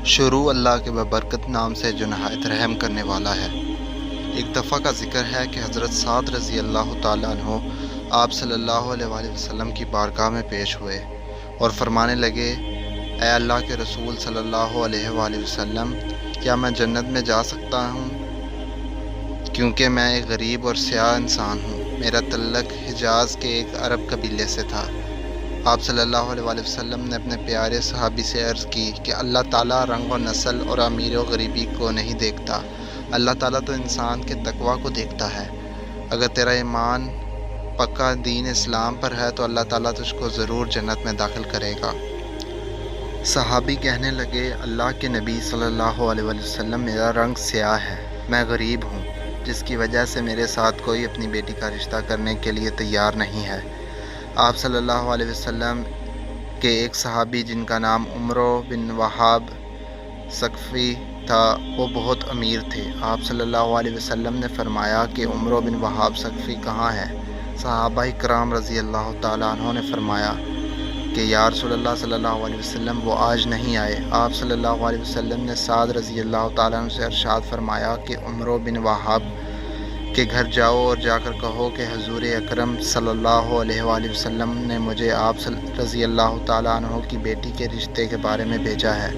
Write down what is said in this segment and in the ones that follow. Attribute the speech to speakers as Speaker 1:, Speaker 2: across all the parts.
Speaker 1: شروع اللہ کے ببرکت نام سے جو نہایت رحم کرنے والا ہے۔ ایک دفعہ کا ذکر ہے کہ حضرت سعد رضی اللہ تعالیٰ عنہ آپ صلی اللہ علیہ وآلہ وسلم کی بارگاہ میں پیش ہوئے اور فرمانے لگے، اے اللہ کے رسول صلی اللہ علیہ وآلہ وسلم، کیا میں جنت میں جا سکتا ہوں؟ کیونکہ میں ایک غریب اور سیاہ انسان ہوں۔ میرا تعلق حجاز کے ایک عرب قبیلے سے تھا۔ آپ صلی اللہ علیہ وآلہ وسلم نے اپنے پیارے صحابی سے عرض کی کہ اللہ تعالیٰ رنگ و نسل اور امیر و غریبی کو نہیں دیکھتا، اللہ تعالیٰ تو انسان کے تقوی کو دیکھتا ہے۔ اگر تیرا ایمان پکا دین اسلام پر ہے تو اللہ تعالیٰ تجھ کو ضرور جنت میں داخل کرے گا۔ صحابی کہنے لگے، اللہ کے نبی صلی اللہ علیہ وآلہ وسلم، میرا رنگ سیاہ ہے، میں غریب ہوں، جس کی وجہ سے میرے ساتھ کوئی اپنی بیٹی کا رشتہ کرنے کے لیے تیار نہیں ہے۔ آپ صلی اللہ علیہ وسلم کے ایک صحابی جن کا نام عمرو بن وہاب ثقفی تھا، وہ بہت امیر تھے۔ آپ صلی اللہ علیہ وسلم نے فرمایا کہ عمرو بن وہاب ثقفی کہاں ہے؟ صحابہ کرام رضی اللہ تعالیٰ عنہ نے فرمایا کہ یا رسول اللہ صلی اللہ علیہ وسلم، وہ آج نہیں آئے۔ آپ صلی اللہ علیہ وسلم نے سعد رضی اللہ تعالیٰ عنہ سے ارشاد فرمایا کہ عمرو بن وہاب کے گھر جاؤ اور جا کر کہو کہ حضور اکرم صلی اللہ علیہ وآلہ وسلم نے مجھے آپ رضی اللہ تعالیٰ عنہ کی بیٹی کے رشتے کے بارے میں بھیجا ہے۔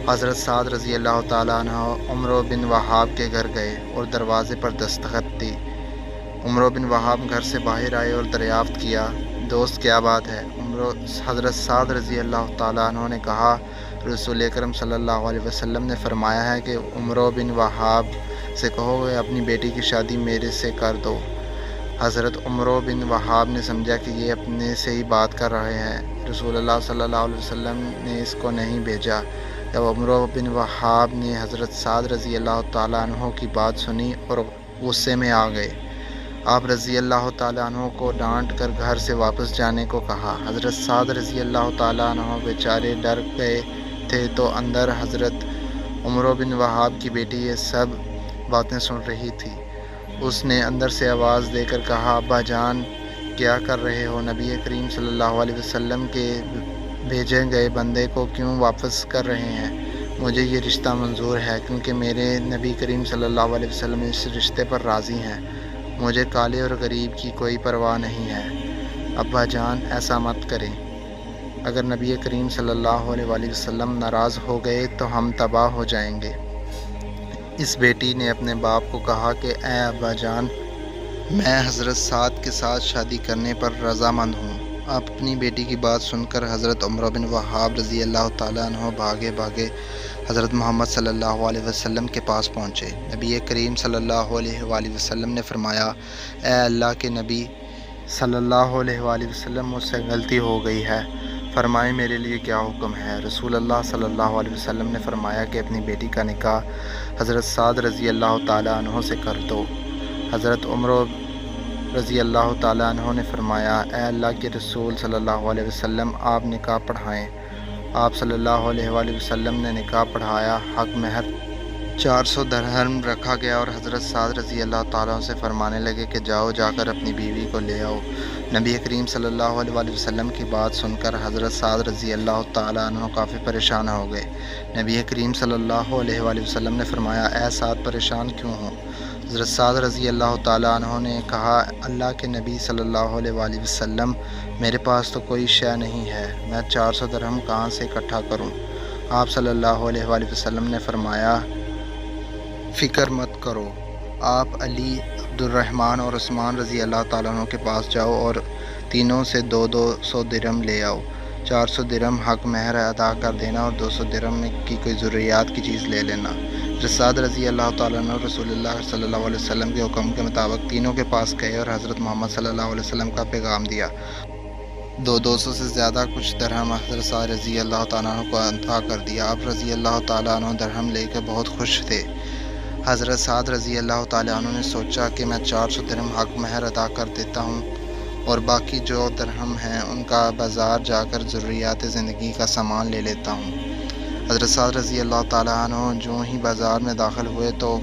Speaker 1: حضرت سعد رضی اللہ تعالیٰ عنہ عمرو بن وہاب کے گھر گئے اور دروازے پر دستخط دی۔ عمرو بن وہاب گھر سے باہر آئے اور دریافت کیا، دوست کیا بات ہے؟ حضرت سعد رضی اللہ تعالیٰ عنہ نے کہا، رسول اکرم صلی اللہ علیہ وسلم نے فرمایا ہے کہ عمرو بن وہاب سے کہو کہ اپنی بیٹی کی شادی میرے سے کر دو۔ حضرت عمرو بن وہاب نے سمجھا کہ یہ اپنے سے ہی بات کر رہے ہیں، رسول اللہ صلی اللہ علیہ وسلم نے اس کو نہیں بھیجا۔ جب عمرو بن وہاب نے حضرت سعد رضی اللہ تعالیٰ عنہ کی بات سنی اور غصے میں آ گئے، آپ رضی اللہ تعالیٰ عنہ کو ڈانٹ کر گھر سے واپس جانے کو کہا۔ حضرت سعد رضی اللہ تعالیٰ عنہ بیچارے ڈر گئے تھے تو اندر حضرت عمرو بن وہاب کی بیٹی یہ سب باتیں سن رہی تھی۔ اس نے اندر سے آواز دے کر کہا، ابا جان کیا کر رہے ہو؟ نبی کریم صلی اللہ علیہ وسلم کے بھیجے گئے بندے کو کیوں واپس کر رہے ہیں؟ مجھے یہ رشتہ منظور ہے کیونکہ میرے نبی کریم صلی اللہ علیہ وسلم اس رشتے پر راضی ہیں۔ مجھے کالے اور غریب کی کوئی پرواہ نہیں ہے۔ ابا جان ایسا مت کریں، اگر نبی کریم صلی اللہ علیہ وآلہ وسلم ناراض ہو گئے تو ہم تباہ ہو جائیں گے۔ اس بیٹی نے اپنے باپ کو کہا کہ اے ابا جان، میں حضرت سعد کے ساتھ شادی کرنے پر رضامند ہوں۔ آپ اپنی بیٹی کی بات سن کر حضرت عمرو بن وہاب رضی اللہ تعالیٰ عنہ بھاگے حضرت محمد صلی اللہ علیہ وسلم کے پاس پہنچے۔ نبی کریم صلی اللہ علیہ وآلہ وسلم نے فرمایا، اے اللہ کے نبی صلی اللہ علیہ وآلہ وسلم، مجھ سے غلطی ہو گئی ہے، فرمائیں میرے لیے کیا حکم ہے؟ رسول اللہ صلی اللہ علیہ وسلم نے فرمایا کہ اپنی بیٹی کا نکاح حضرت سعد رضی اللہ تعالیٰ عنہ سے کر دو۔ حضرت عمرو رضی اللہ تعالیٰ عنہ نے فرمایا، اے اللہ کے رسول صلی اللہ علیہ وسلم، آپ نکاح پڑھائیں۔ آپ صلی اللہ علیہ وآلہ وسلم نے نکاح پڑھایا۔ حق مہر 400 درہم رکھا گیا اور حضرت سعد رضی اللہ تعالیٰ عنہ سے فرمانے لگے کہ جاؤ جا کر اپنی بیوی کو لے آؤ۔ نبی کریم صلی اللہ علیہ وآلہ وسلم کی بات سن کر حضرت سعد رضی اللہ تعالیٰ عنہ کافی پریشان ہو گئے۔ نبی کریم صلی اللہ علیہ وآلہ وسلم نے فرمایا، اے سعد پریشان کیوں ہو؟ حضرت سعد رضی اللہ تعالیٰ عنہ نے کہا، اللہ کے نبی صلی اللہ علیہ وآلہ وسلم، میرے پاس تو کوئی شے نہیں ہے، میں 400 درہم کہاں سے اکٹھا کروں؟ آپ صلی اللہ علیہ وآلہ وسلم نے فرمایا، فکر مت کرو، آپ علی، عبد الرحمن اور عثمان رضی اللہ تعالیٰ عنہ کے پاس جاؤ اور تینوں سے 200 درہم لے آؤ۔ 400 درہم حق مہر ادا کر دینا اور 200 درہم کی کوئی ضروریات کی چیز لے لینا۔ حضرت سعد رضی اللہ تعالیٰ عنہ رسول اللہ صلی اللہ علیہ وسلم کے حکم کے مطابق تینوں کے پاس گئے اور حضرت محمد صلی اللہ علیہ وسلم کا پیغام دیا۔ 200 سے زیادہ کچھ درہم حضرت سعد رضی اللہ تعالیٰ عنہ کو عطا کر دیا۔ آپ رضی اللہ تعالیٰ عنہ درہم لے کے بہت خوش تھے۔ حضرت سعد رضی اللہ تعالیٰ عنہ نے سوچا کہ میں 400 درہم حق مہر ادا کر دیتا ہوں اور باقی جو درہم ہیں ان کا بازار جا کر ضروریات زندگی کا سامان لے لیتا ہوں۔ حضرت سعد رضی اللہ تعالیٰ عنہ جو ہی بازار میں داخل ہوئے تو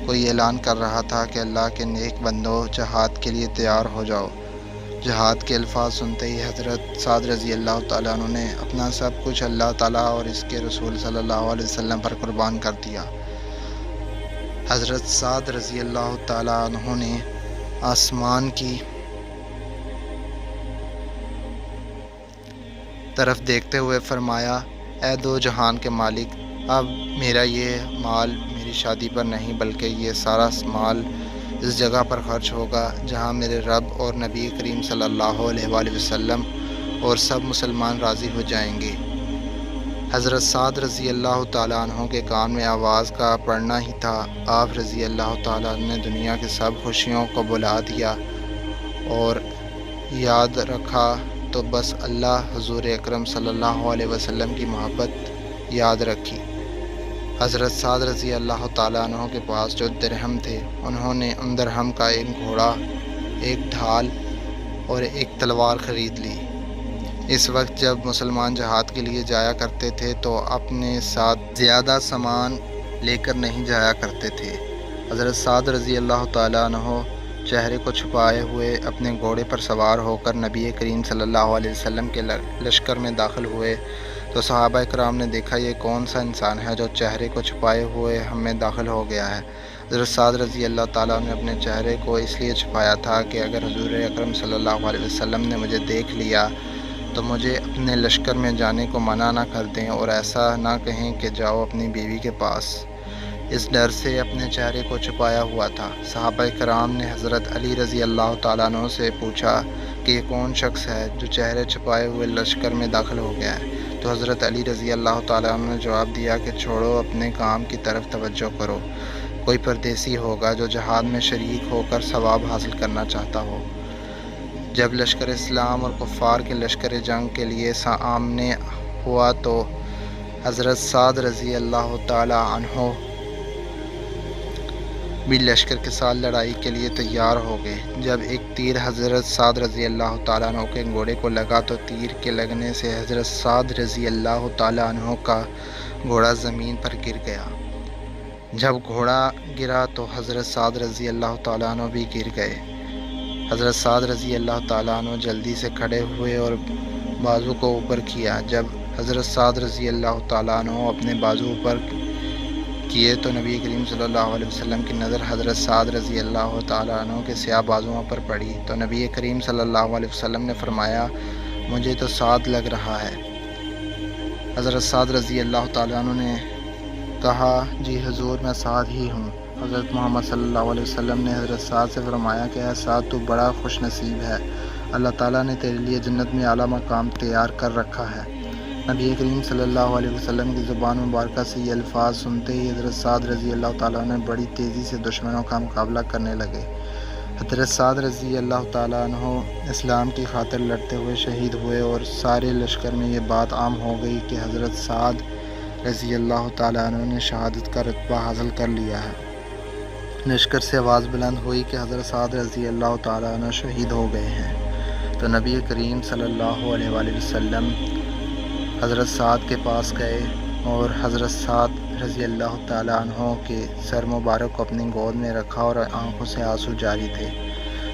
Speaker 1: کوئی اعلان کر رہا تھا کہ اللہ کے نیک بندوں، جہاد کے لیے تیار ہو جاؤ۔ جہاد کے الفاظ سنتے ہی حضرت سعد رضی اللہ تعالیٰ عنہ نے اپنا سب کچھ اللہ تعالیٰ اور اس کے رسول صلی اللہ علیہ وسلم پر قربان کر دیا۔ حضرت سعد رضی اللہ تعالیٰ عنہ نے آسمان کی طرف دیکھتے ہوئے فرمایا، اے دو جہان کے مالک، اب میرا یہ مال میری شادی پر نہیں بلکہ یہ سارا مال اس جگہ پر خرچ ہوگا جہاں میرے رب اور نبی کریم صلی اللہ علیہ وآلہ وسلم اور سب مسلمان راضی ہو جائیں گے۔ حضرت سعد رضی اللہ تعالیٰ عنہ کے کان میں آواز کا پڑنا ہی تھا، آپ رضی اللہ تعالیٰ عنہ نے دنیا کے سب خوشیوں کو بلا دیا اور یاد رکھا تو بس اللہ حضور اکرم صلی اللہ علیہ وسلم کی محبت یاد رکھی۔ حضرت سعد رضی اللہ تعالیٰ عنہ کے پاس جو درہم تھے، انہوں نے ان درہم کا ایک گھوڑا، ایک ڈھال اور ایک تلوار خرید لی۔ اس وقت جب مسلمان جہاد کے لیے جایا کرتے تھے تو اپنے ساتھ زیادہ سامان لے کر نہیں جایا کرتے تھے۔ حضرت سعد رضی اللہ تعالیٰ عنہ چہرے کو چھپائے ہوئے اپنے گھوڑے پر سوار ہو کر نبی کریم صلی اللہ علیہ وسلم کے لشکر میں داخل ہوئے تو صحابہ کرام نے دیکھا یہ کون سا انسان ہے جو چہرے کو چھپائے ہوئے ہم میں داخل ہو گیا ہے۔ حضرت سعد رضی اللہ تعالیٰ نے اپنے چہرے کو اس لیے چھپایا تھا کہ اگر حضور اکرم صلی اللہ علیہ وسلم نے مجھے دیکھ لیا تو مجھے اپنے لشکر میں جانے کو منع نہ کر دیں اور ایسا نہ کہیں کہ جاؤ اپنی بیوی کے پاس۔ اس ڈر سے اپنے چہرے کو چھپایا ہوا تھا۔ صحابہ کرام نے حضرت علی رضی اللہ تعالیٰ عنہ سے پوچھا کہ یہ کون شخص ہے جو چہرے چھپائے ہوئے لشکر میں داخل ہو گیا ہے؟ تو حضرت علی رضی اللہ تعالیٰ عنہ نے جواب دیا کہ چھوڑو، اپنے کام کی طرف توجہ کرو، کوئی پردیسی ہوگا جو جہاد میں شریک ہو کر ثواب حاصل کرنا چاہتا ہو۔ جب لشکر اسلام اور کفار کے لشکر جنگ کے لیے سامنے ہوا تو حضرت سعد رضی اللہ تعالیٰ عنہ بھی لشکر کے ساتھ لڑائی کے لیے تیار ہو گئے۔ جب ایک تیر حضرت سعد رضی اللہ تعالیٰ عنہ کے گھوڑے کو لگا تو تیر کے لگنے سے حضرت سعد رضی اللہ تعالیٰ عنہ کا گھوڑا زمین پر گر گیا۔ جب گھوڑا گرا تو حضرت سعد رضی اللہ تعالیٰ عنہ بھی گر گئے۔ حضرت سعد رضی اللہ تعالیٰ عنہ جلدی سے کھڑے ہوئے اور بازو کو اوپر کیا۔ جب حضرت سعد رضی اللہ تعالیٰ عنہ اپنے بازو اوپر کیے تو نبی کریم صلی اللہ علیہ وسلم کی نظر حضرت سعد رضی اللہ تعالیٰ عنہ کے سیاہ بازوؤں پر پڑی تو نبی کریم صلی اللہ علیہ وسلم نے فرمایا، مجھے تو سعد لگ رہا ہے۔ حضرت سعد رضی اللہ تعالیٰ عنہ نے کہا، جی حضور، میں سعد ہی ہوں۔ حضرت محمد صلی اللہ علیہ وسلم نے حضرت سعد سے فرمایا کہ اے سعد، تو بڑا خوش نصیب ہے، اللہ تعالیٰ نے تیرے لیے جنت میں اعلیٰ مقام تیار کر رکھا ہے۔ نبی کریم صلی اللہ علیہ وسلم کی زبان مبارکہ سے یہ الفاظ سنتے ہی حضرت سعد رضی اللہ تعالیٰ عنہ بڑی تیزی سے دشمنوں کا مقابلہ کرنے لگے۔ حضرت سعد رضی اللہ تعالیٰ عنہ اسلام کی خاطر لڑتے ہوئے شہید ہوئے اور سارے لشکر میں یہ بات عام ہو گئی کہ حضرت سعد رضی اللہ تعالیٰ عنہ نے شہادت کا رتبہ حاصل کر لیا ہے۔ لشکر سے آواز بلند ہوئی کہ حضرت سعد رضی اللہ تعالیٰ عنہ شہید ہو گئے ہیں تو نبی کریم صلی اللہ علیہ وآلہ وسلم حضرت سعد کے پاس گئے اور حضرت سعد رضی اللہ تعالیٰ عنہ کے سر مبارک کو اپنی گود میں رکھا اور آنکھوں سے آنسو جاری تھے۔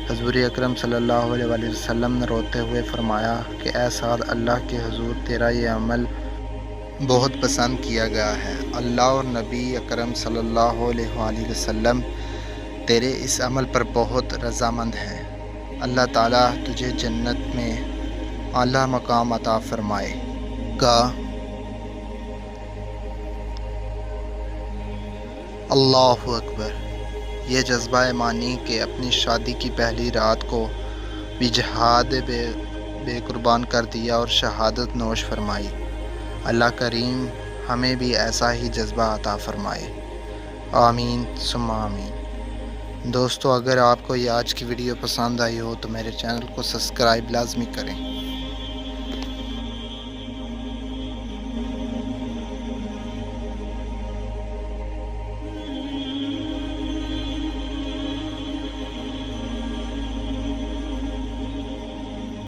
Speaker 1: حضور اکرم صلی اللہ علیہ وآلہ وسلم نے روتے ہوئے فرمایا کہ اے سعد، اللہ کے حضور تیرا یہ عمل بہت پسند کیا گیا ہے۔ اللہ اور نبی اکرم صلی اللہ علیہ وآلہ وسلم تیرے اس عمل پر بہت رضامند ہیں۔ اللہ تعالیٰ تجھے جنت میں اعلیٰ مقام عطا فرمائے گا۔ اللہ اکبر۔ یہ جذبہ ایمانی کہ اپنی شادی کی پہلی رات کو بھی جہاد بے قربان کر دیا اور شہادت نوش فرمائی۔ اللہ کریم ہمیں بھی ایسا ہی جذبہ عطا فرمائے، آمین ثم آمین۔ دوستو، اگر آپ کو یہ آج کی ویڈیو پسند آئی ہو تو میرے چینل کو سبسکرائب لازمی کریں۔